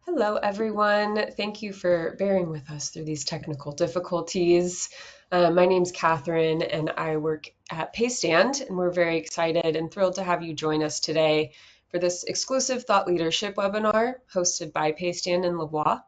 Hello, everyone. Thank you for bearing with us through these technical difficulties. My name's Catherine, and I work at Paystand, and we're very excited and thrilled to have you join us today for this exclusive thought leadership webinar hosted by Paystand and Lavoie.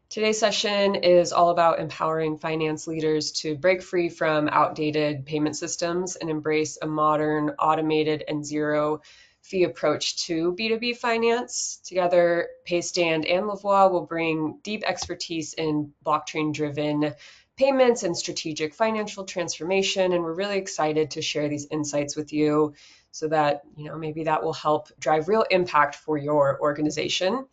Today's session is all about empowering finance leaders to break free from outdated payment systems and embrace a modern, automated, and zero fee approach to B2B finance. Together, Paystand and Lavoie will bring deep expertise in blockchain-driven payments and strategic financial transformation, and we're really excited to share these insights with you so that, maybe that will help drive real impact for your organization.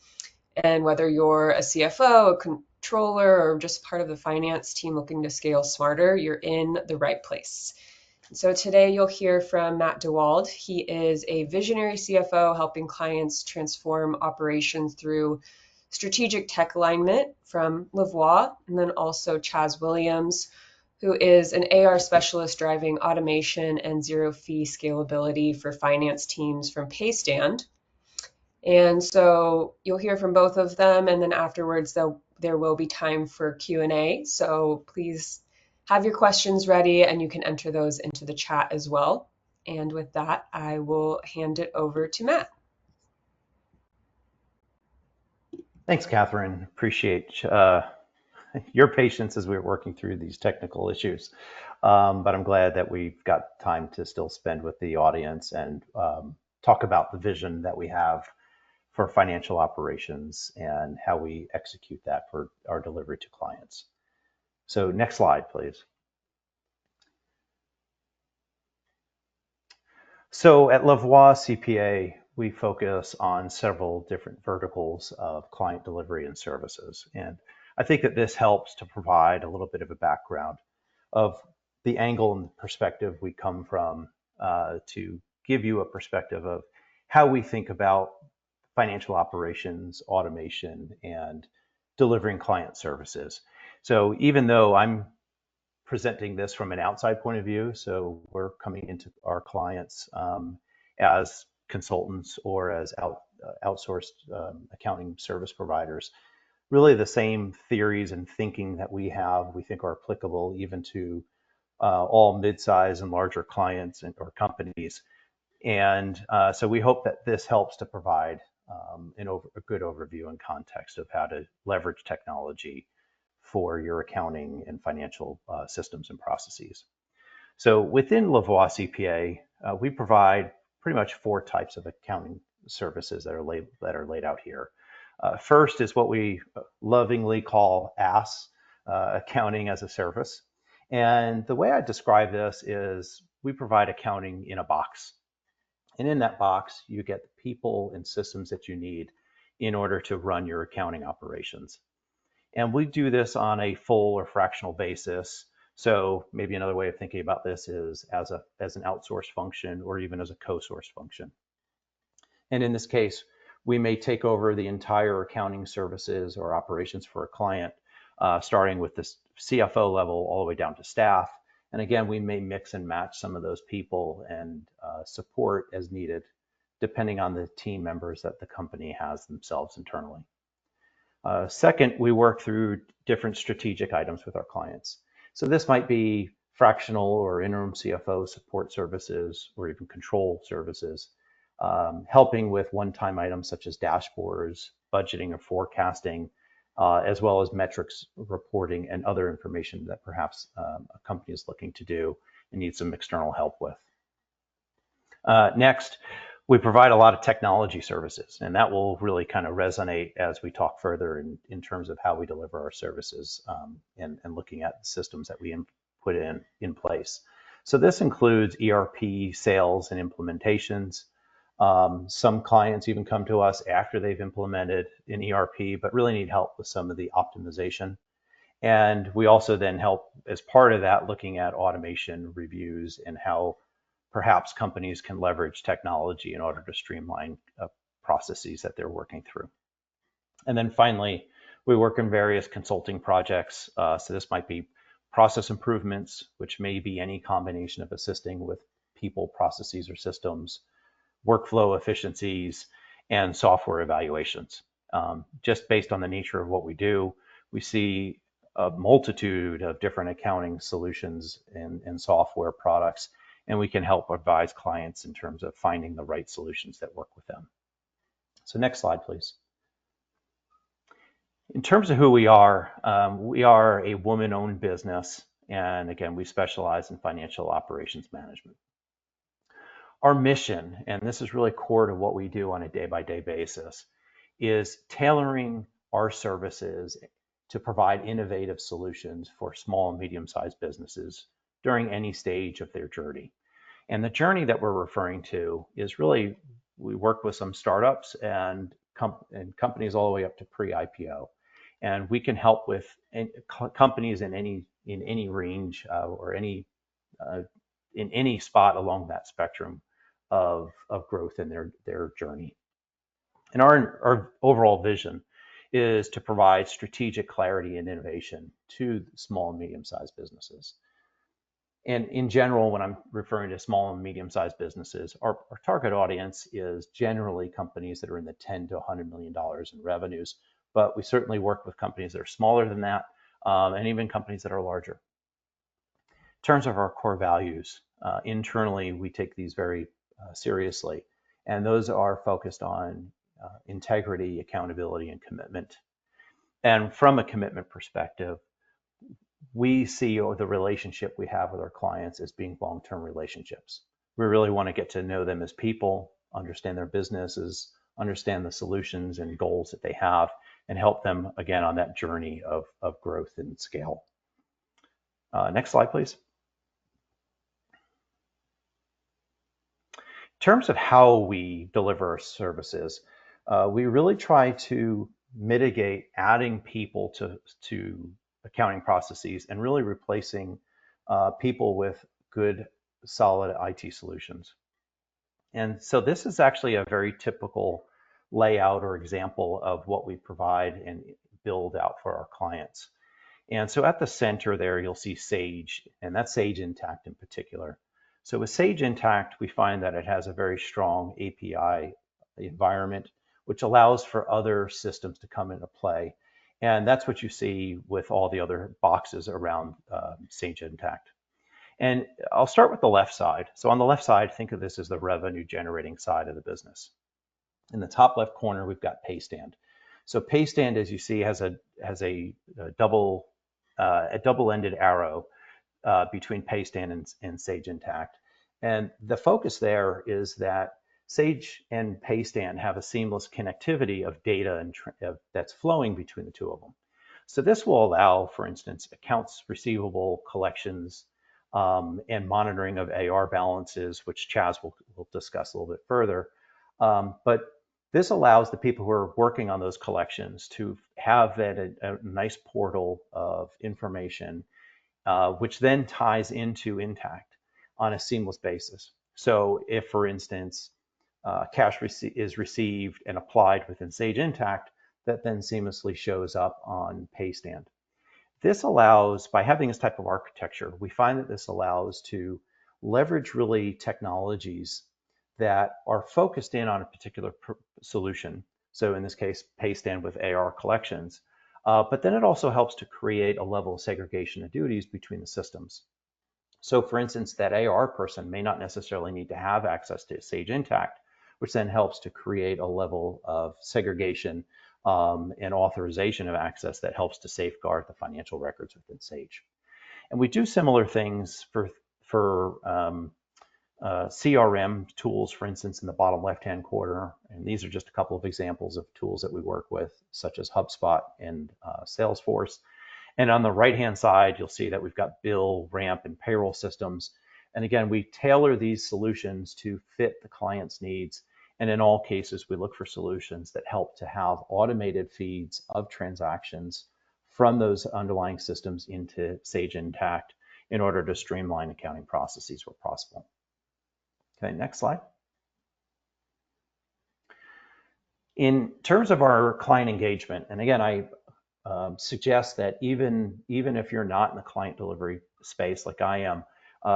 And whether you're a CFO, a controller, or just part of the finance team looking to scale smarter, you're in the right place. So today you'll hear from Matt DeWald. He is a visionary CFO helping clients transform operations through strategic tech alignment from Lavoie, and then also Chaz Williams, who is an AR specialist driving automation and zero fee scalability for finance teams from Paystand. And so you'll hear from both of them, and then afterwards there will be time for Q&A. So please have your questions ready, and you can enter those into the chat as well. And with that, I will hand it over to Matt. Thanks, Catherine. Appreciate your patience as we're working through these technical issues. But I'm glad that we've got time to still spend with the audience and talk about the vision that we have for financial operations and how we execute that for our delivery to clients. So next slide, please. So at Lavoie CPA, we focus on several different verticals of client delivery and services. And I think that this helps to provide a little bit of a background of the angle and perspective we come from to give you a perspective of how we think about financial operations, automation, and delivering client services. So even though I'm presenting this from an outside point of view, so we're coming into our clients as consultants or as outsourced accounting service providers, really the same theories and thinking that we have, we think are applicable even to all mid-size and larger clients or companies. And so we hope that this helps to provide a good overview and context of how to leverage technology for your accounting and financial systems and processes. So within Lavoie CPA, we provide pretty much 4 types of accounting services that are laid out here. First is what we lovingly call AS, accounting as a service. And the way I describe this is we provide accounting in a box. And in that box, you get the people and systems that you need in order to run your accounting operations. And we do this on a full or fractional basis. So maybe another way of thinking about this is as an outsourced function or even as a co-sourced function. And in this case, we may take over the entire accounting services or operations for a client, starting with the CFO level all the way down to staff. And again, we may mix and match some of those people and support as needed, depending on the team members that the company has themselves internally. Second, we work through different strategic items with our clients. So this might be fractional or interim CFO support services or even control services, helping with one-time items such as dashboards, budgeting or forecasting, as well as metrics reporting and other information that perhaps a company is looking to do and needs some external help with. Next, we provide a lot of technology services, and that will really kind of resonate as we talk further in terms of how we deliver our services and looking at the systems that we put in place. So this includes ERP, sales, and implementations. Some clients even come to us after they've implemented an ERP, but really need help with some of the optimization. And we also then help as part of that looking at automation reviews and how perhaps companies can leverage technology in order to streamline processes that they're working through. And then finally, we work in various consulting projects. So this might be process improvements, which may be any combination of assisting with people, processes, or systems, workflow efficiencies, and software evaluations. Just based on the nature of what we do, we see a multitude of different accounting solutions and software products, and we can help advise clients in terms of finding the right solutions that work with them. So next slide, please. In terms of who we are a woman-owned business, and again, we specialize in financial operations management. Our mission, and this is really core to what we do on a day-by-day basis, is tailoring our services to provide innovative solutions for small and medium-sized businesses during any stage of their journey. And the journey that we're referring to is really, we work with some startups and companies all the way up to pre-IPO. And we can help with companies in any range or in any spot along that spectrum of growth in their journey. And our overall vision is to provide strategic clarity and innovation to small and medium-sized businesses. And in general, when I'm referring to small and medium-sized businesses, our target audience is generally companies that are in the $10 to $100 million in revenues, but we certainly work with companies that are smaller than that, and even companies that are larger. In terms of our core values, internally, we take these very seriously, and those are focused on integrity, accountability, and commitment. And from a commitment perspective, we see the relationship we have with our clients as being long-term relationships. We really want to get to know them as people, understand their businesses, understand the solutions and goals that they have, and help them, again, on that journey of growth and scale. Next slide, please. In terms of how we deliver our services, we really try to mitigate adding people to accounting processes and really replacing people with good, solid IT solutions. And so this is actually a very typical layout or example of what we provide and build out for our clients. And so at the center there, you'll see Sage, and that's Sage Intacct in particular. So with Sage Intacct, we find that it has a very strong API environment, which allows for other systems to come into play. And that's what you see with all the other boxes around Sage Intacct. And I'll start with the left side. So on the left side, think of this as the revenue generating side of the business. In the top left corner, we've got Paystand. So Paystand, as you see, has a double-ended arrow between Paystand and Sage Intacct. And the focus there is that Sage and Paystand have a seamless connectivity of data and that's flowing between the two of them. So this will allow, for instance, accounts receivable, collections, and monitoring of AR balances, which Chaz will discuss a little bit further. But this allows the people who are working on those collections to have a nice portal of information, which then ties into Intacct on a seamless basis. So if, for instance, cash is received and applied within Sage Intacct, that then seamlessly shows up on Paystand. This allows, by having this type of architecture, we find that this allows to leverage really technologies that are focused in on a particular solution. So in this case, Paystand with AR collections. But then it also helps to create a level of segregation of duties between the systems. So for instance, that AR person may not necessarily need to have access to Sage Intacct, which then helps to create a level of segregation and authorization of access that helps to safeguard the financial records within Sage. And we do similar things for CRM tools, for instance, in the bottom left-hand corner. And these are just a couple of examples of tools that we work with, such as HubSpot and Salesforce. And on the right-hand side, you'll see that we've got bill, ramp, and payroll systems. And again, we tailor these solutions to fit the client's needs. And in all cases, we look for solutions that help to have automated feeds of transactions from those underlying systems into Sage Intacct in order to streamline accounting processes where possible. Okay, next slide. In terms of our client engagement, and again, I suggest that even if you're not in the client delivery space like I am,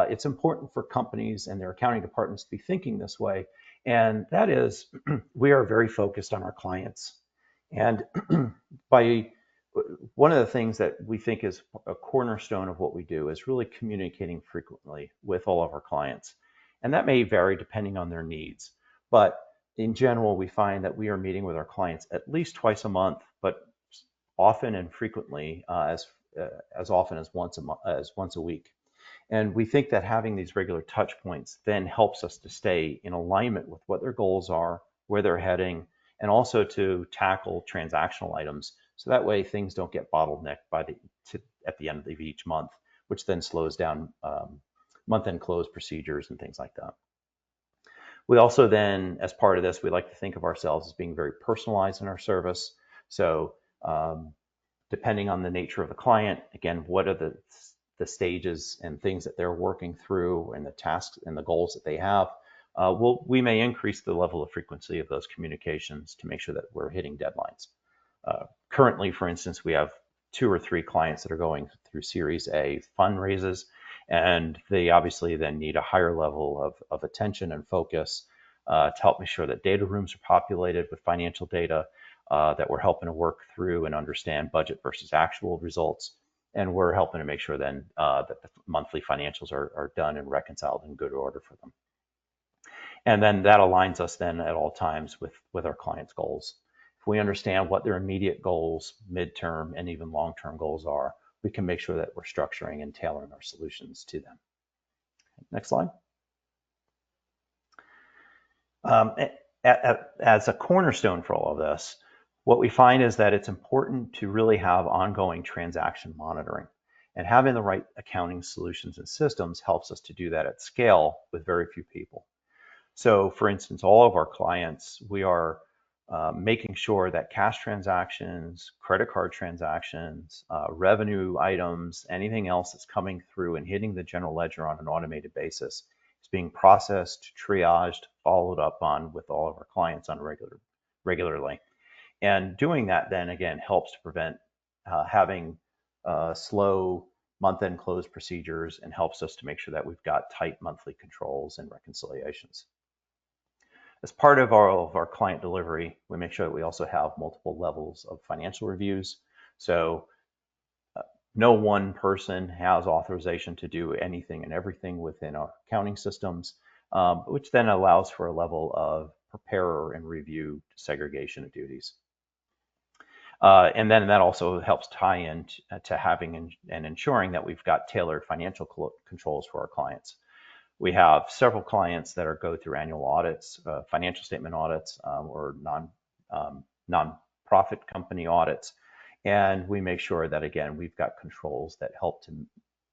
it's important for companies and their accounting departments to be thinking this way. And that is, we are very focused on our clients. And by one of the things that we think is a cornerstone of what we do is really communicating frequently with all of our clients. And that may vary depending on their needs. But in general, we find that we are meeting with our clients at least twice a month, but often and frequently as often as once a week. And we think that having these regular touch points then helps us to stay in alignment with what their goals are, where they're heading, and also to tackle transactional items. So that way things don't get bottlenecked at the end of each month, which then slows down month-end close procedures and things like that. We also then, as part of this, we like to think of ourselves as being very personalized in our service. So depending on the nature of the client, again, what are the stages and things that they're working through and the tasks and the goals that they have, we may increase the level of frequency of those communications to make sure that we're hitting deadlines. Currently, for instance, we have 2 or 3 clients that are going through Series A fundraisers, and they obviously then need a higher level of attention and focus to help make sure that data rooms are populated with financial data, that we're helping to work through and understand budget versus actual results. And we're helping to make sure then that the monthly financials are done and reconciled in good order for them. And then that aligns us then at all times with our clients' goals. If we understand what their immediate goals, midterm, and even long-term goals are, we can make sure that we're structuring and tailoring our solutions to them. Next slide. As a cornerstone for all of this, what we find is that it's important to really have ongoing transaction monitoring. And having the right accounting solutions and systems helps us to do that at scale with very few people. So for instance, all of our clients, we are making sure that cash transactions, credit card transactions, revenue items, anything else that's coming through and hitting the general ledger on an automated basis is being processed, triaged, followed up on with all of our clients on regularly. And doing that then again helps to prevent having slow month-end close procedures and helps us to make sure that we've got tight monthly controls and reconciliations. As part of our client delivery, we make sure that we also have multiple levels of financial reviews. So no one person has authorization to do anything and everything within our accounting systems, which then allows for a level of preparer and review segregation of duties. And then that also helps tie in to having and ensuring that we've got tailored financial controls for our clients. We have several clients that go through annual audits, financial statement audits, or non-profit company audits. And we make sure that, again, we've got controls that help to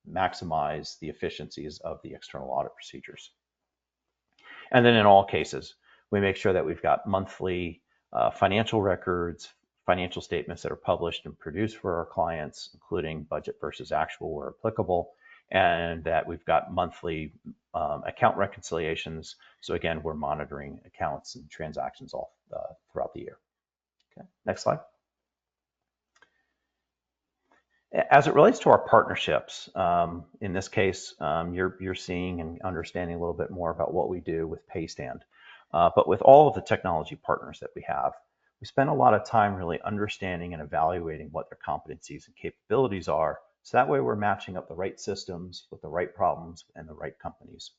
maximize the efficiencies of the external audit procedures. And then in all cases, we make sure that we've got monthly financial records, financial statements that are published and produced for our clients, including budget versus actual where applicable, and that we've got monthly account reconciliations. So again, we're monitoring accounts and transactions all throughout the year. Okay, next slide. As it relates to our partnerships, in this case, you're seeing and understanding a little bit more about what we do with Paystand. But with all of the technology partners that we have, we spend a lot of time really understanding and evaluating what their competencies and capabilities are. So that way we're matching up the right systems with the right problems and the right companies.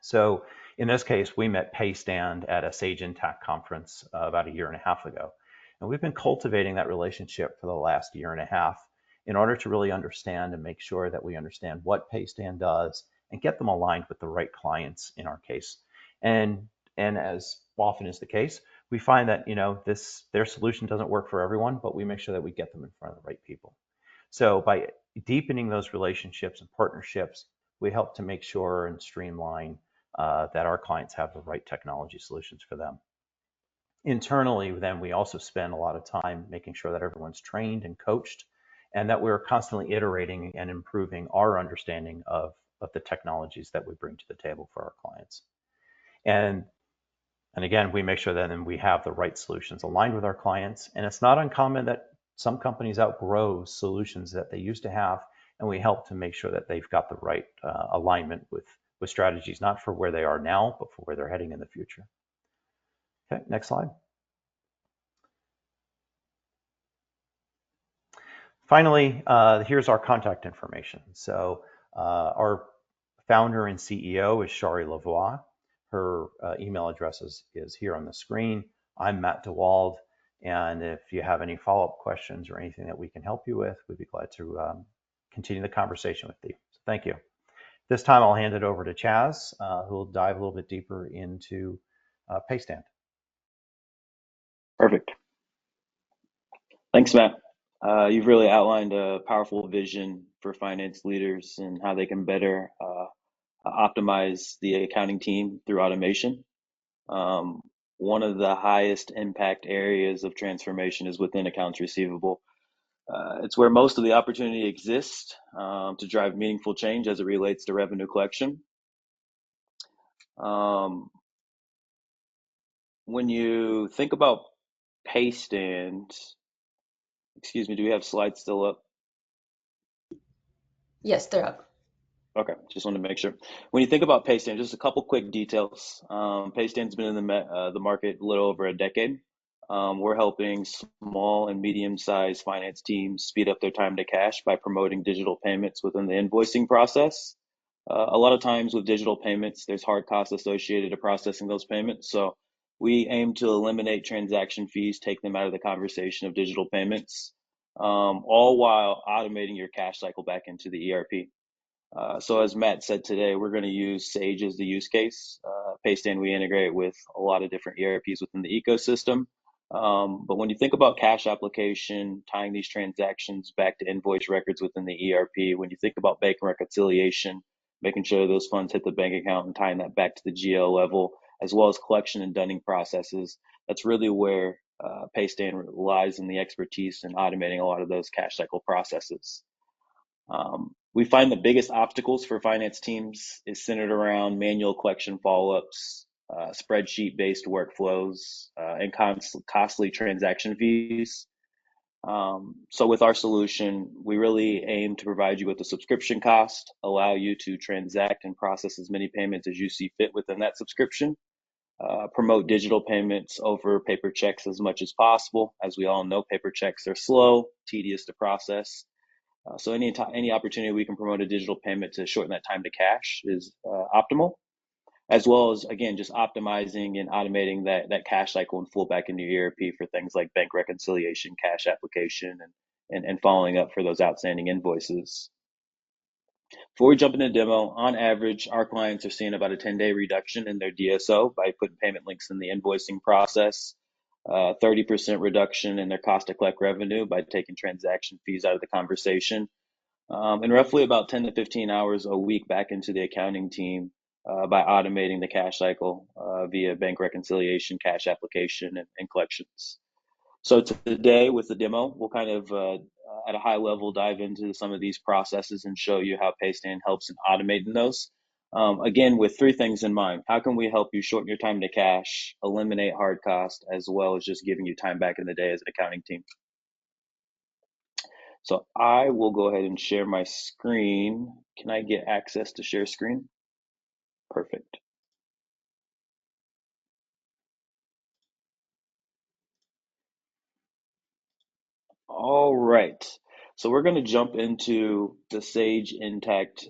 So in this case, we met Paystand at a Sage Intact conference about a year and a half ago. And we've been cultivating that relationship for the last year and a half in order to really understand and make sure that we understand what Paystand does and get them aligned with the right clients in our case. And as often is the case, we find that their solution doesn't work for everyone, but we make sure that we get them in front of the right people. So by deepening those relationships and partnerships, we help to make sure and streamline that our clients have the right technology solutions for them. Internally, then we also spend a lot of time making sure that everyone's trained and coached, and that we're constantly iterating and improving our understanding of the technologies that we bring to the table for our clients. And again, we make sure that then we have the right solutions aligned with our clients. And it's not uncommon that some companies outgrow solutions that they used to have, and we help to make sure that they've got the right alignment with strategies, not for where they are now, but for where they're heading in the future. Okay, next slide. Finally, here's our contact information. So our founder and CEO is Shari Lavoie. Her email address is here on the screen. I'm Matt DeWald. And if you have any follow-up questions or anything that we can help you with, we'd be glad to continue the conversation with you. So thank you. This time I'll hand it over to Chaz, who will dive a little bit deeper into Paystand. Perfect. Thanks, Matt. You've really outlined a powerful vision for finance leaders and how they can better optimize the accounting team through automation. Um, One of the highest impact areas of transformation is within accounts receivable. It's where most of the opportunity exists to drive meaningful change as it relates to revenue collection. Um, when you think about Paystand, excuse me, do we have slides still up? Yes, they're up. Okay, just wanted to make sure. When you think about Paystand, just a couple quick details. Paystand's been in the market a little over a decade. We're helping small and medium-sized finance teams speed up their time to cash by promoting digital payments within the invoicing process. A lot of times with digital payments, there's hard costs associated to processing those payments. So we aim to eliminate transaction fees, take them out of the conversation of digital payments, all while automating your cash cycle back into the ERP. So as Matt said today, we're going to use Sage as the use case. Paystand, we integrate with a lot of different ERPs within the ecosystem. But when you think about cash application, tying these transactions back to invoice records within the ERP, when you think about bank reconciliation, making sure those funds hit the bank account and tying that back to the GL level, as well as collection and dunning processes, that's really where Paystand lies in the expertise in automating a lot of those cash cycle processes. We find the biggest obstacles for finance teams is centered around manual collection follow-ups, spreadsheet-based workflows, and costly transaction fees. So with our solution, we really aim to provide you with a subscription cost, allow you to transact and process as many payments as you see fit within that subscription, promote digital payments over paper checks as much as possible. As we all know, paper checks are slow, tedious to process. So any opportunity we can promote a digital payment to shorten that time to cash is optimal, as well as again just optimizing and automating that cash cycle and full back into your ERP for things like bank reconciliation, cash application, and following up for those outstanding invoices. Before we jump into the demo, on average, our clients are seeing about a 10-day reduction in their DSO by putting payment links in the invoicing process, 30% reduction in their cost to collect revenue by taking transaction fees out of the conversation, and roughly about 10 to 15 hours a week back into the accounting team by automating the cash cycle via bank reconciliation, cash application, and collections. So today with the demo, we'll kind of at a high level dive into some of these processes and show you how Paystand helps in automating those. Again, with three things in mind. How can we help you shorten your time to cash, eliminate hard cost, as well as just giving you time back in the day as an accounting team? So I will go ahead and share my screen. Can I get access to share screen? Perfect. All right. So we're going to jump into the Sage Intacct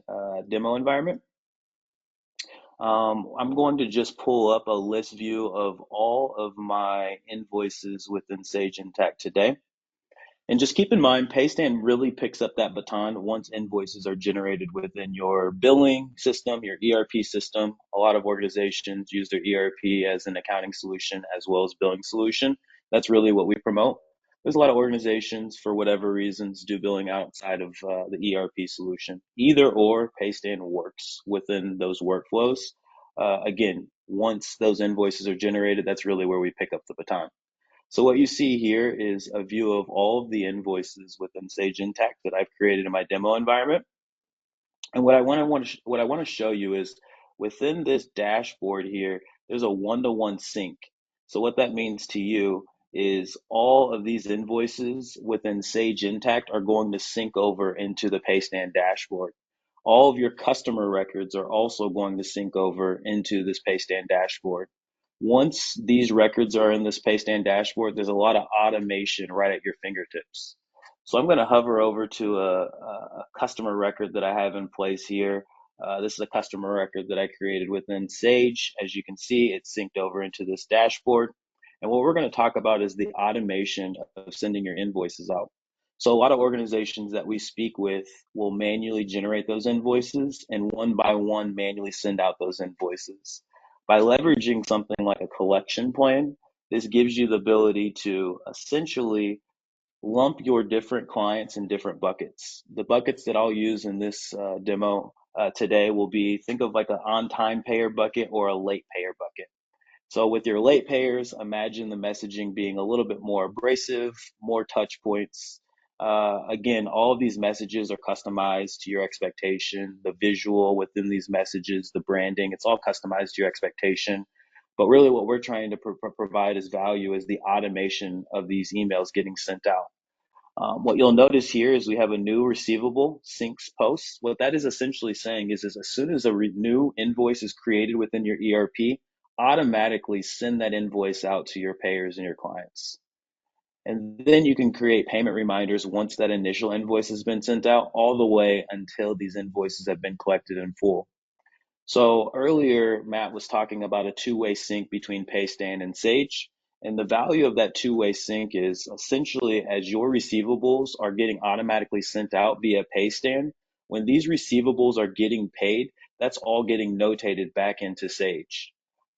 demo environment. I'm going to just pull up a list view of all of my invoices within Sage Intacct today. And just keep in mind, Paystand really picks up that baton once invoices are generated within your billing system, your ERP system. A lot of organizations use their ERP as an accounting solution as well as billing solution. That's really what we promote. There's a lot of organizations, for whatever reasons, do billing outside of the ERP solution. Either or, Paystand works within those workflows. Again, once those invoices are generated, that's really where we pick up the baton. So what you see here is a view of all of the invoices within Sage Intacct that I've created in my demo environment. And what I want to show you is within this dashboard here, there's a one-to-one sync. So what that means to you is all of these invoices within Sage Intacct are going to sync over into the Paystand dashboard. All of your customer records are also going to sync over into this Paystand dashboard. Once these records are in this Paystand dashboard, there's a lot of automation right at your fingertips. So I'm going to hover over to a customer record that I have in place here. This is a customer record that I created within Sage. As you can see, it's synced over into this dashboard. And what we're going to talk about is the automation of sending your invoices out. So a lot of organizations that we speak with will manually generate those invoices and one by one manually send out those invoices. By leveraging something like a collection plan, this gives you the ability to essentially lump your different clients in different buckets. The buckets that I'll use in this demo today will be, think of like an on-time payer bucket or a late payer bucket. So with your late payers, imagine the messaging being a little bit more abrasive, more touch points. Again, all of these messages are customized to your expectation, the visual within these messages, the branding, it's all customized to your expectation. But really what we're trying to provide as value is the automation of these emails getting sent out. What you'll notice here is we have a new receivable syncs post. What that is essentially saying is as soon as a new invoice is created within your ERP, automatically send that invoice out to your payers and your clients. And then you can create payment reminders once that initial invoice has been sent out, all the way until these invoices have been collected in full. So earlier, Matt was talking about a two-way sync between Paystand and Sage. And the value of that two-way sync is essentially as your receivables are getting automatically sent out via Paystand, when these receivables are getting paid, that's all getting notated back into Sage.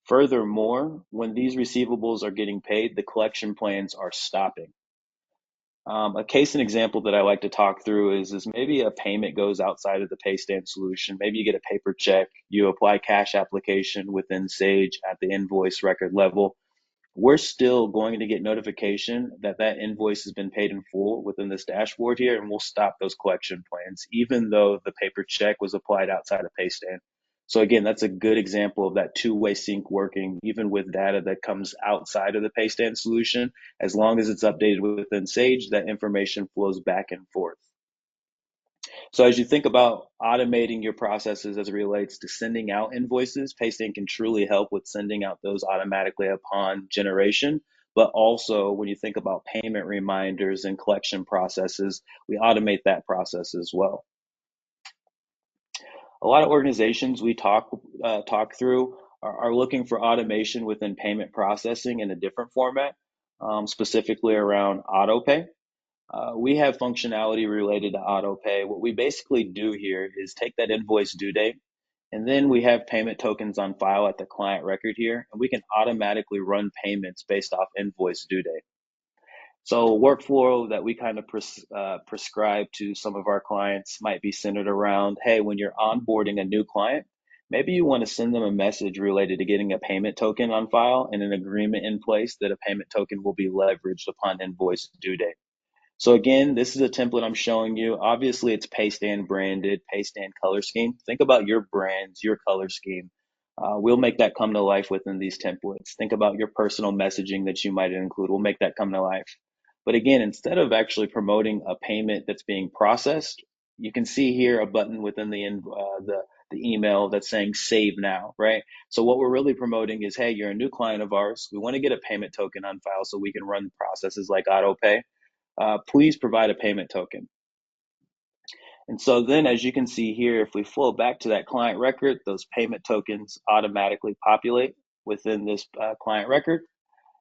Furthermore, when these receivables are getting paid, the collection plans are stopping. A case and example that I like to talk through is maybe a payment goes outside of the Paystand solution. Maybe you get a paper check, you apply cash application within Sage at the invoice record level. We're still going to get notification that that invoice has been paid in full within this dashboard here, and we'll stop those collection plans, even though the paper check was applied outside of Paystand. So again, that's a good example of that two-way sync working, even with data that comes outside of the Paystand solution. As long as it's updated within Sage, that information flows back and forth. So as you think about automating your processes as it relates to sending out invoices, Paystand can truly help with sending out those automatically upon generation. But also when you think about payment reminders and collection processes, we automate that process as well. A lot of organizations we talk through are looking for automation within payment processing in a different format, specifically around Autopay. We have functionality related to Autopay. What we basically do here is take that invoice due date, and then we have payment tokens on file at the client record here, and we can automatically run payments based off invoice due date. So workflow that we kind of prescribe to some of our clients might be centered around, hey, when you're onboarding a new client, maybe you want to send them a message related to getting a payment token on file and an agreement in place that a payment token will be leveraged upon invoice due date. So again, this is a template I'm showing you. Obviously, it's Paystand branded, Paystand color scheme. Think about your brands, your color scheme. We'll make that come to life within these templates. Think about your personal messaging that you might include. We'll make that come to life. But again, instead of actually promoting a payment that's being processed, you can see here a button within the email that's saying save now, right? So what we're really promoting is, hey, you're a new client of ours. We want to get a payment token on file so we can run processes like Autopay. Please provide a payment token. And so then, as you can see here, if we flow back to that client record, those payment tokens automatically populate within this client record,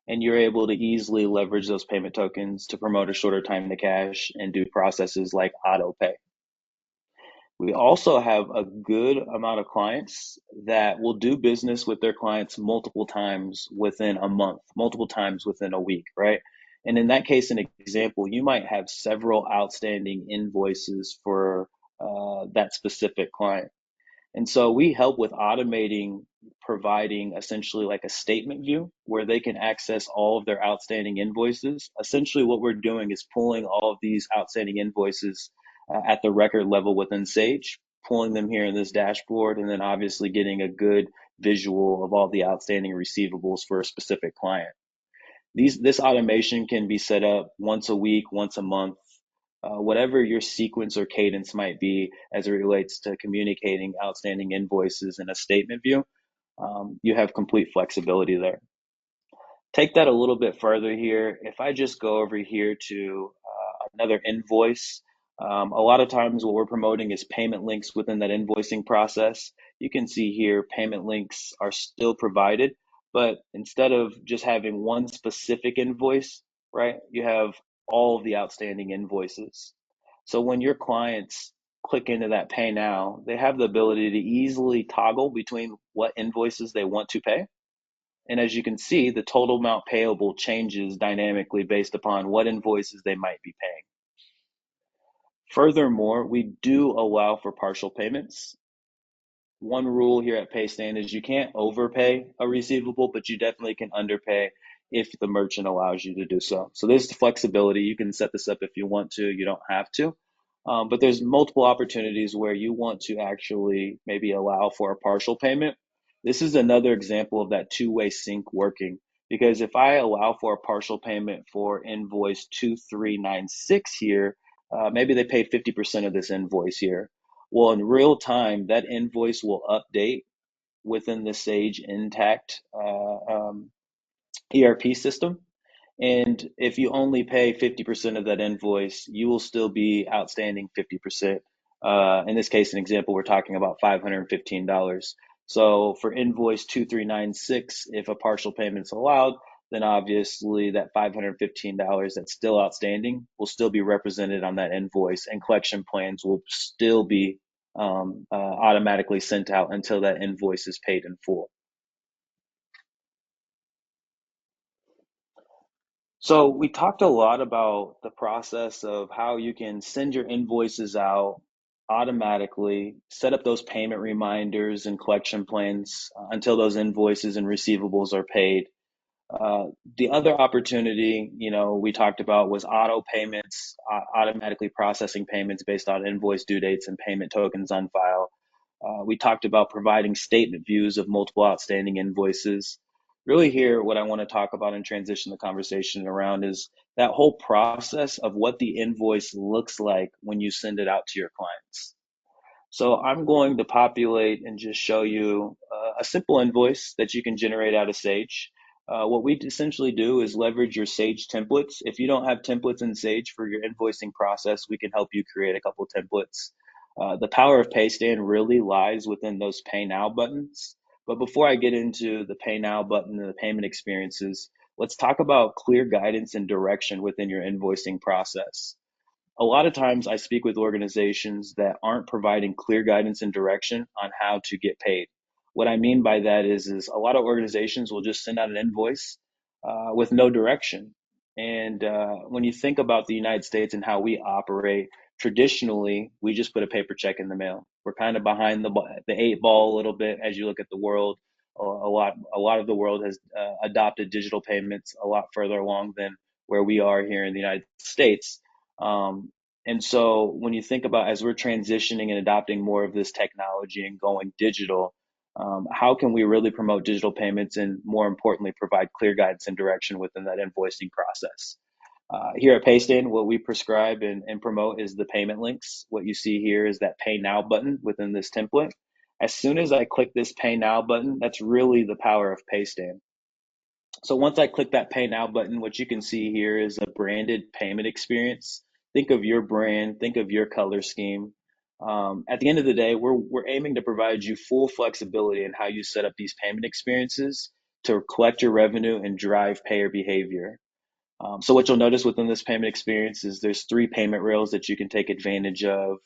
and you're able to easily leverage those payment tokens to promote a shorter time to cash and do processes like Autopay. We also have a good amount of clients that will do business with their clients multiple times within a month, multiple times within a week, right? And in that case, an example, you might have several outstanding invoices for that specific client. And so we help with automating, providing essentially like a statement view where they can access all of their outstanding invoices. Essentially, what we're doing is pulling all of these outstanding invoices at the record level within Sage, pulling them here in this dashboard, and then obviously getting a good visual of all the outstanding receivables for a specific client. This automation can be set up once a week, once a month, whatever your sequence or cadence might be as it relates to communicating outstanding invoices in a statement view. You have complete flexibility there. Take that a little bit further here. If I just go over here to another invoice. A lot of times what we're promoting is payment links within that invoicing process. You can see here payment links are still provided, but instead of just having one specific invoice, right, you have all of the outstanding invoices. So when your clients click into that pay now, they have the ability to easily toggle between what invoices they want to pay. And as you can see, the total amount payable changes dynamically based upon what invoices they might be paying. Furthermore, we do allow for partial payments. One rule here at Paystand is you can't overpay a receivable, but you definitely can underpay if the merchant allows you to do so. So there's the flexibility. You can set this up if you want to, you don't have to. But there's multiple opportunities where you want to actually maybe allow for a partial payment. This is another example of that two-way sync working, because if I allow for a partial payment for invoice 2396 here, maybe they pay 50% of this invoice here. Well, in real time, that invoice will update within the Sage Intact ERP system. And if you only pay 50% of that invoice, you will still be outstanding 50%. In this case, an example, we're talking about $515. So for invoice 2396, if a partial payment is allowed, then obviously that $515 that's still outstanding will still be represented on that invoice, and collection plans will still be automatically sent out until that invoice is paid in full. So we talked a lot about the process of how you can send your invoices out automatically, set up those payment reminders and collection plans until those invoices and receivables are paid. Uh, the other opportunity, we talked about was auto payments, automatically processing payments based on invoice due dates and payment tokens on file. We talked about providing statement views of multiple outstanding invoices. Really here, what I want to talk about and transition the conversation around is that whole process of what the invoice looks like when you send it out to your clients. So I'm going to populate and just show you a simple invoice that you can generate out of Sage. What we essentially do is leverage your Sage templates. If you don't have templates in Sage for your invoicing process, we can help you create a couple templates. The power of Paystand really lies within those Pay Now buttons. But before I get into the Pay Now button and the payment experiences, let's talk about clear guidance and direction within your invoicing process. A lot of times I speak with organizations that aren't providing clear guidance and direction on how to get paid. What I mean by that is a lot of organizations will just send out an invoice with no direction. And when you think about the United States and how we operate, traditionally we just put a paper check in the mail. We're kind of behind the eight ball a little bit as you look at the world. A lot of the world has adopted digital payments a lot further along than where we are here in the United States. And so when you think about as we're transitioning and adopting more of this technology and going digital, how can we really promote digital payments and more importantly, provide clear guidance and direction within that invoicing process? Here at Paystand, what we prescribe and promote is the payment links. What you see here is that Pay Now button within this template. As soon as I click this Pay Now button, that's really the power of Paystand. So once I click that Pay Now button, what you can see here is a branded payment experience. Think of your brand, think of your color scheme. At the end of the day, we're aiming to provide you full flexibility in how you set up these payment experiences to collect your revenue and drive payer behavior. So what you'll notice within this payment experience is there's 3 payment rails that you can take advantage of,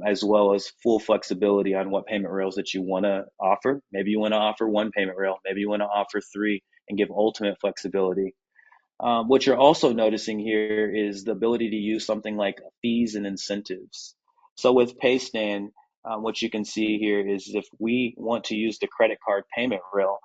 as well as full flexibility on what payment rails that you want to offer. Maybe you want to offer 1 payment rail, maybe you want to offer 3 and give ultimate flexibility. What you're also noticing here is the ability to use something like fees and incentives. So with Paystand, what you can see here is if we want to use the credit card payment rail,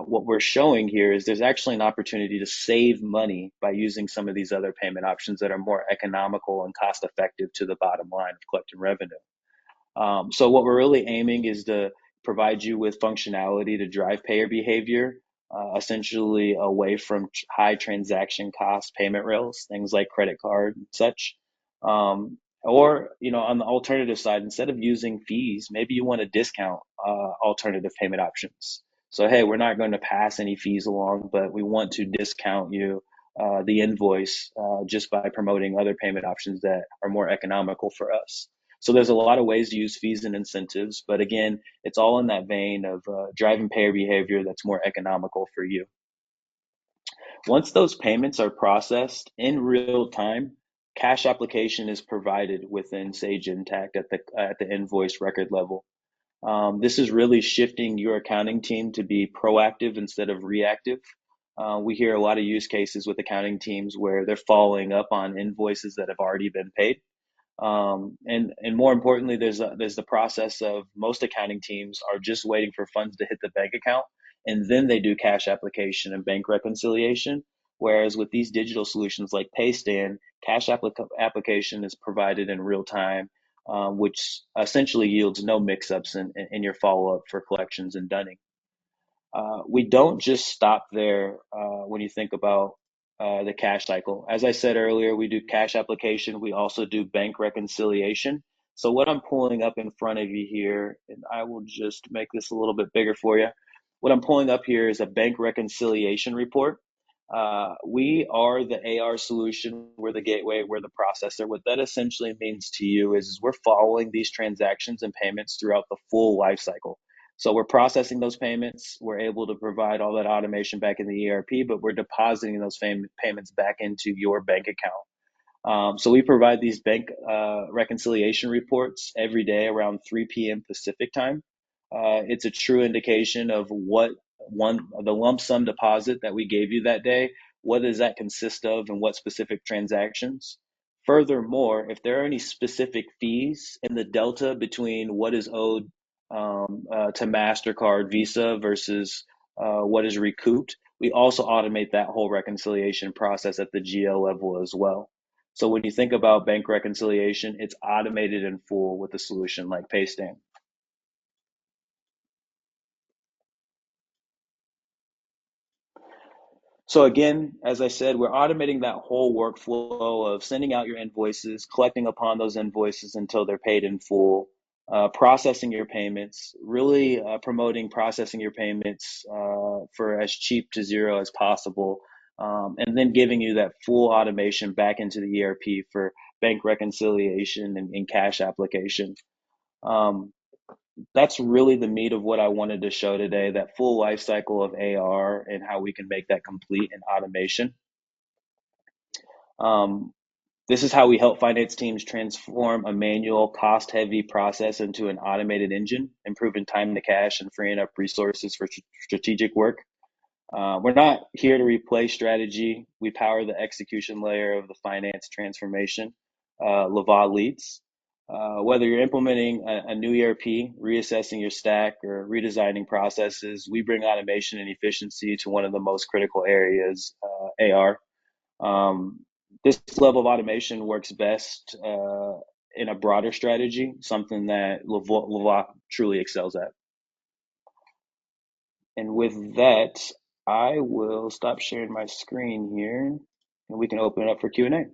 what we're showing here is there's actually an opportunity to save money by using some of these other payment options that are more economical and cost effective to the bottom line of collecting revenue. So what we're really aiming is to provide you with functionality to drive payer behavior, essentially away from high transaction cost payment rails, things like credit card and such. Or, on the alternative side, instead of using fees, maybe you want to discount alternative payment options. So, hey, we're not going to pass any fees along, but we want to discount you the invoice just by promoting other payment options that are more economical for us. So there's a lot of ways to use fees and incentives, but again, it's all in that vein of driving payer behavior that's more economical for you. Once those payments are processed in real time, cash application is provided within Sage Intacct at the invoice record level. This is really shifting your accounting team to be proactive instead of reactive. We hear a lot of use cases with accounting teams where they're following up on invoices that have already been paid. And more importantly, there's the process of most accounting teams are just waiting for funds to hit the bank account, and then they do cash application and bank reconciliation. Whereas with these digital solutions like Paystand, application is provided in real time, which essentially yields no mix-ups in your follow-up for collections and dunning. We don't just stop there when you think about the cash cycle. As I said earlier, we do cash application. We also do bank reconciliation. So what I'm pulling up in front of you here, and I will just make this a little bit bigger for you. What I'm pulling up here is a bank reconciliation report. We are the AR solution. We're the gateway. We're the processor. What that essentially means to you is we're following these transactions and payments throughout the full life cycle. So we're processing those payments. We're able to provide all that automation back in the ERP, but we're depositing those payments back into your bank account. So we provide these bank reconciliation reports every day around 3 p.m. Pacific time. It's a true indication of what the lump sum deposit that we gave you that day, what does that consist of and what specific transactions? Furthermore, if there are any specific fees in the delta between what is owed to MasterCard, Visa versus what is recouped, we also automate that whole reconciliation process at the GL level as well. So when you think about bank reconciliation, it's automated in full with a solution like Paystand. So again, as I said, we're automating that whole workflow of sending out your invoices, collecting upon those invoices until they're paid in full, processing your payments, really promoting processing your payments for as cheap to zero as possible, and then giving you that full automation back into the ERP for bank reconciliation and cash application. Um, that's really the meat of what I wanted to show today, that full life cycle of AR and how we can make that complete in automation. Um, this is how we help finance teams transform a manual, cost heavy process into an automated engine, improving time to cash and freeing up resources for strategic work. We're not here to replace strategy. We power the execution layer of the finance transformation. Lavoie leads. Whether you're implementing a new ERP, reassessing your stack, or redesigning processes, we bring automation and efficiency to one of the most critical areas, AR. This level of automation works best in a broader strategy, something that Lavoie truly excels at. And with that, I will stop sharing my screen here and we can open it up for Q&A.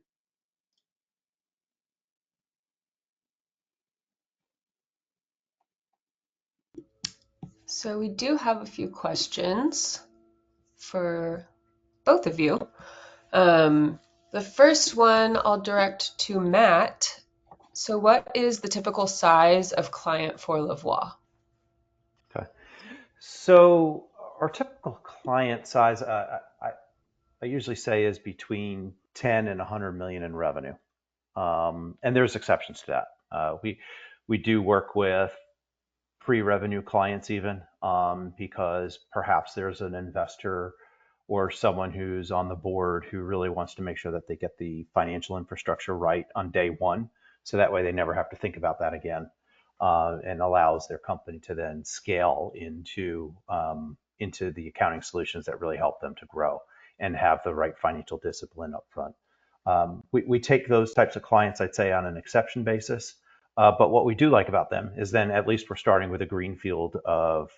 So we do have a few questions for both of you. The first one I'll direct to Matt. So what is the typical size of client for Lavoie? Okay. So our typical client size, I usually say, is between 10 and 100 million in revenue. And there's exceptions to that. We do work with pre-revenue clients even, because perhaps there's an investor or someone who's on the board who really wants to make sure that they get the financial infrastructure right on day one. So that way they never have to think about that again, and allows their company to then scale into the accounting solutions that really help them to grow and have the right financial discipline up front. We take those types of clients, I'd say, on an exception basis. But what we do like about them is then at least we're starting with a greenfield of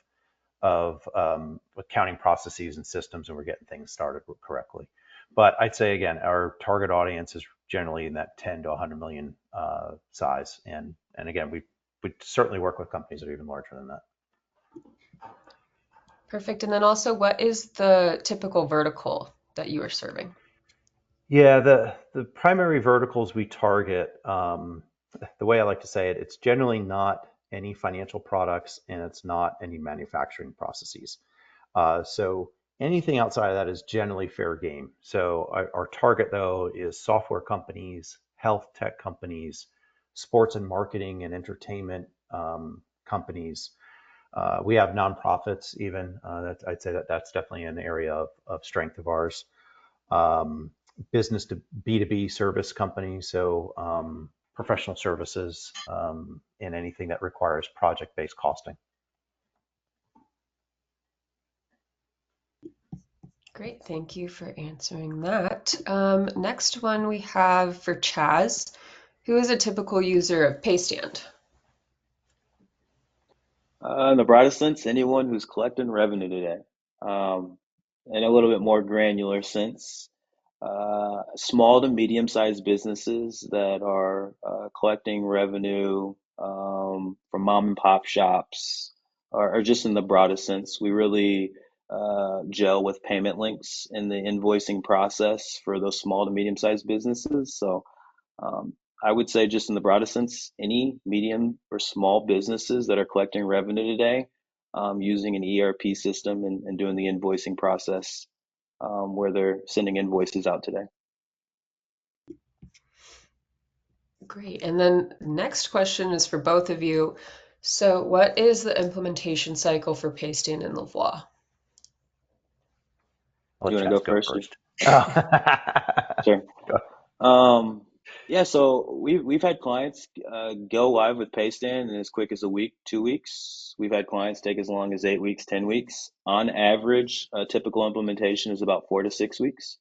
accounting processes and systems, and we're getting things started correctly. But I'd say again, our target audience is generally in that 10 to 100 million size, and again, we certainly work with companies that are even larger than that. Perfect. And then also, what is the typical vertical that you are serving? Yeah, the primary verticals we target, the way I like to say it, it's generally not any financial products and it's not any manufacturing processes. So anything outside of that is generally fair game. So our target though is software companies, health tech companies, sports and marketing and entertainment companies. We have nonprofits even. I'd say that that's definitely an area of strength of ours. um, Business to B2B service company, so professional services, and anything that requires project-based costing. Great, thank you for answering that. Next one we have for Chaz, who is a typical user of Paystand. In the broadest sense, anyone who's collecting revenue today. Um, in a little bit more granular sense, small to medium-sized businesses that are collecting revenue from mom and pop shops, or just in the broadest sense, we really gel with payment links in the invoicing process for those small to medium-sized businesses. So um, I would say, just in the broadest sense, any medium or small businesses that are collecting revenue today, using an ERP system and doing the invoicing process, where they're sending invoices out today. Great, and then next question is for both of you. So, what is the implementation cycle for Paystand and Lavoie? I'll You let want to Chaz go go first? first. Oh. Sure. Go. Yeah, so we've had clients go live with Paystand in as quick as a week, 2 weeks. We've had clients take as long as 8 weeks, 10 weeks. On average, a typical implementation is about 4 to 6 weeks.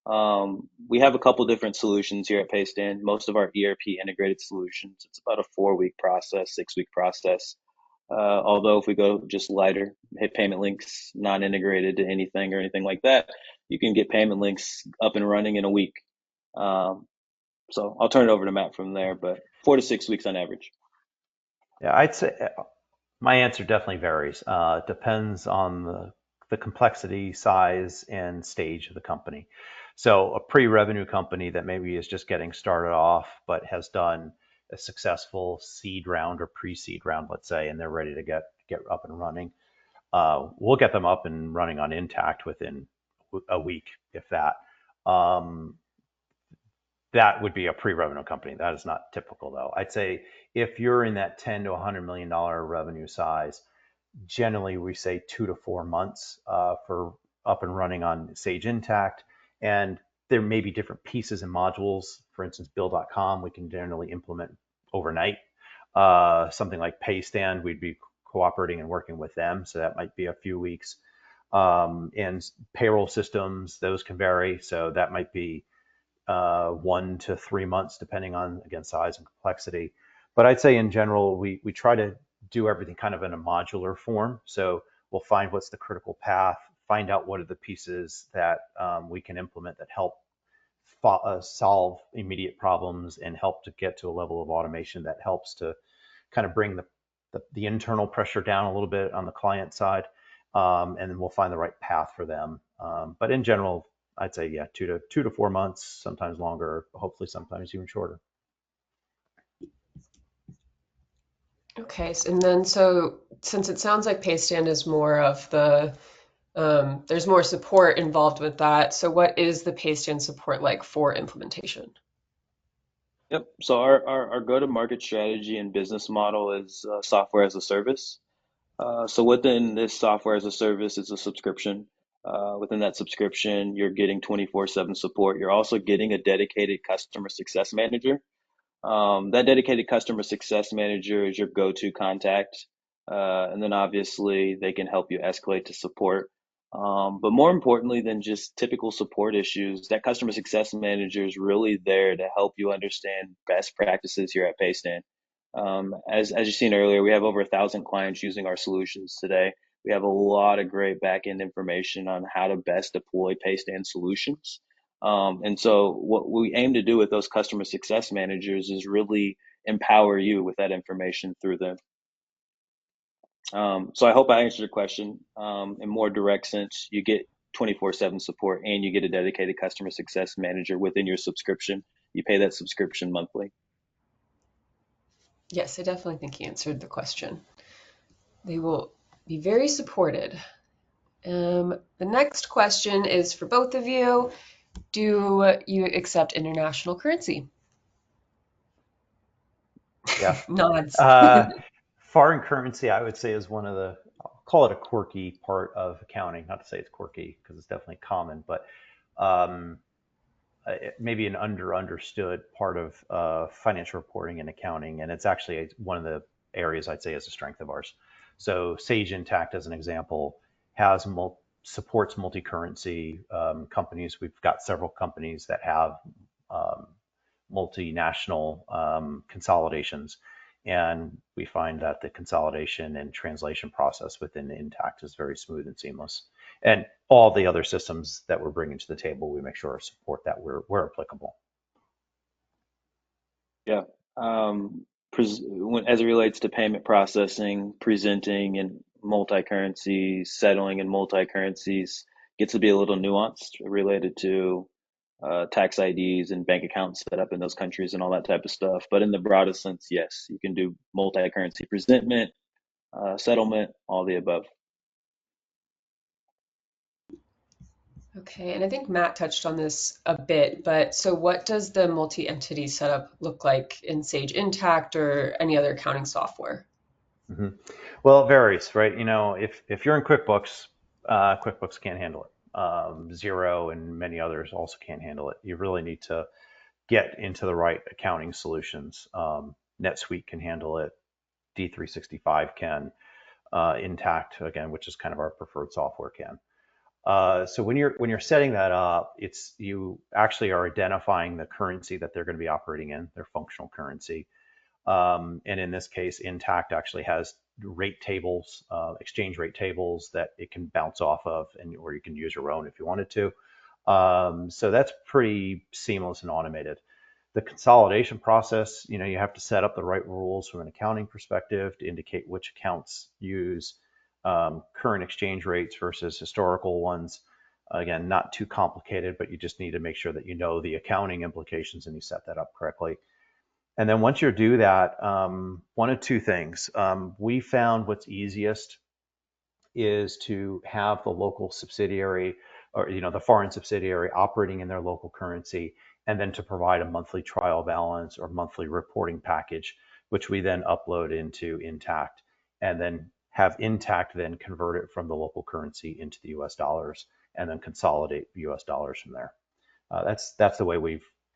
We have a couple different solutions here at Paystand. Most of our ERP integrated solutions, it's about a 4 week process, 6 week process. Although if we go just lighter, hit payment links, not integrated to anything or anything like that, you can get payment links up and running in a week. Um, so I'll turn it over to Matt from there, but 4 to 6 weeks on average. Yeah, I'd say my answer definitely varies. It depends on the complexity, size, and stage of the company. So a pre-revenue company that maybe is just getting started off, but has done a successful seed round or pre-seed round, let's say, and they're ready to get up and running. We'll get them up and running on Intact within a week, if that. Um, that would be a pre-revenue company. That is not typical, though. I'd say if you're in that 10 to $100 million revenue size, generally we say 2 to 4 months for up and running on Sage Intact. And there may be different pieces and modules. For instance, Bill.com, we can generally implement overnight. Something like Paystand, we'd be cooperating and working with them. So that might be a few weeks. And payroll systems, those can vary. So that might be 1 to 3 months, depending on, again, size and complexity. But I'd say in general, we try to do everything kind of in a modular form. So we'll find what's the critical path, find out what are the pieces that we can implement that help solve immediate problems and help to get to a level of automation that helps to kind of bring the internal pressure down a little bit on the client side. And then we'll find the right path for them. But in general, I'd say, yeah, 2 to 4 months, sometimes longer, hopefully sometimes even shorter. Okay, and then so since it sounds like Paystand is more of the there's more support involved with that. So what is the Paystand support like for implementation? Yep. So our go-to-market strategy and business model is software as a service. So within this software as a service is a subscription. Within that subscription, you're getting 24/7 support. You're also getting a dedicated customer success manager. That dedicated customer success manager is your go-to contact. And then obviously they can help you escalate to support. But more importantly than just typical support issues, that customer success manager is really there to help you understand best practices here at Paystand. As you've seen earlier, we have over 1,000 clients using our solutions today. We have a lot of great back-end information on how to best deploy Paystand solutions. And so what we aim to do with those customer success managers is really empower you with that information through them. So I hope I answered your question. In more direct sense, you get 24/7 support, and you get a dedicated customer success manager within your subscription. You pay that subscription monthly. Yes, I definitely think he answered the question. They will be very supported. The next question is for both of you. Do you accept international currency? Yeah. Nods. Uh, Foreign currency, I would say, is one of the, I'll call it a quirky part of accounting. Not to say it's quirky because it's definitely common, but um, maybe an understood part of financial reporting and accounting. And it's actually one of the areas I'd say is a strength of ours. So Sage Intact, as an example, has supports multi-currency companies. We've got several companies that have um, multinational consolidations. And we find that the consolidation and translation process within Intact is very smooth and seamless. And all the other systems that we're bringing to the table, we make sure to support that where applicable. Yeah. As it relates to payment processing, presenting in multi-currencies, settling in multi-currencies, gets to be a little nuanced related to tax IDs and bank accounts set up in those countries and all that type of stuff. But in the broadest sense, yes, you can do multi-currency presentment, settlement, all the above. Okay, and I think Matt touched on this a bit, but so what does the multi-entity setup look like in Sage Intact or any other accounting software? hmm Well, it varies, right? If you're in QuickBooks, QuickBooks can't handle it. Xero and many others also can't handle it. You really need to get into the right accounting solutions. NetSuite can handle it. D365 can. Intact, again, which is kind of our preferred software, can. So when you're setting that up, it's you actually are identifying the currency that they're going to be operating in, their functional currency. And in this case, Intact actually has rate tables, exchange rate tables that it can bounce off of, and or you can use your own if you wanted to. So that's pretty seamless and automated. The consolidation process, you have to set up the right rules from an accounting perspective to indicate which accounts use current exchange rates versus historical ones. Again, not too complicated, but you just need to make sure that you know the accounting implications and you set that up correctly. And then once you do that, one of two things. We found what's easiest is to have the local subsidiary or the foreign subsidiary operating in their local currency, and then to provide a monthly trial balance or monthly reporting package, which we then upload into Intact, and then have Intact then convert it from the local currency into the US dollars, and then consolidate US dollars from there. That's the way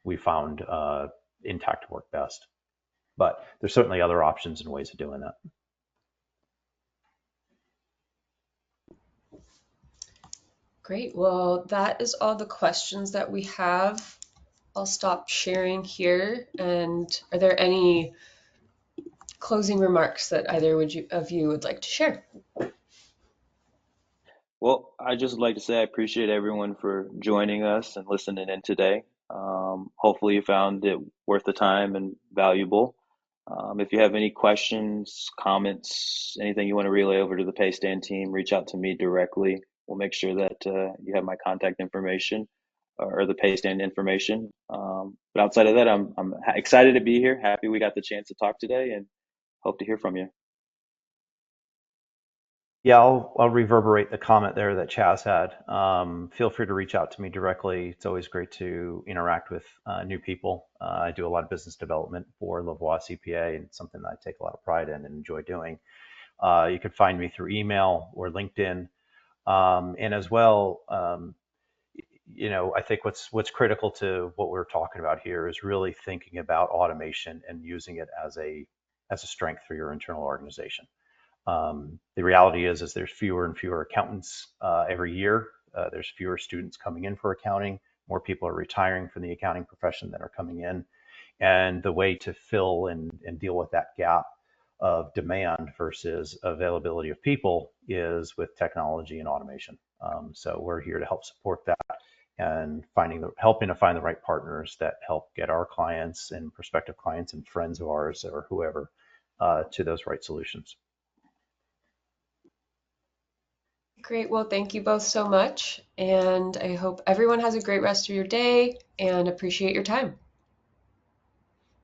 we found Intact to work best. But there's certainly other options and ways of doing that. Great. Well, that is all the questions that we have. I'll stop sharing here. And are there any closing remarks that either of you would like to share? Well, I just like to say I appreciate everyone for joining us and listening in today. Hopefully, you found it worth the time and valuable. If you have any questions, comments, anything you want to relay over to the Paystand team, reach out to me directly. We'll make sure that you have my contact information or the Paystand information. But outside of that, I'm excited to be here. Happy we got the chance to talk today, and hope to hear from you. Yeah, I'll reverberate the comment there that Chaz had. Feel free to reach out to me directly. It's always great to interact with new people. I do a lot of business development for Lavoie CPA, and it's something that I take a lot of pride in and enjoy doing. You can find me through email or LinkedIn, and as well. I think what's critical to what we're talking about here is really thinking about automation and using it as a strength for your internal organization. The reality is there's fewer and fewer accountants every year. There's fewer students coming in for accounting. More people are retiring from the accounting profession than are coming in. And the way to fill and deal with that gap of demand versus availability of people is with technology and automation. So we're here to help support that and helping to find the right partners that help get our clients and prospective clients and friends of ours or whoever to those right solutions. Great. Well, thank you both so much. And I hope everyone has a great rest of your day and appreciate your time.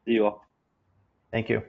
See you all. Thank you.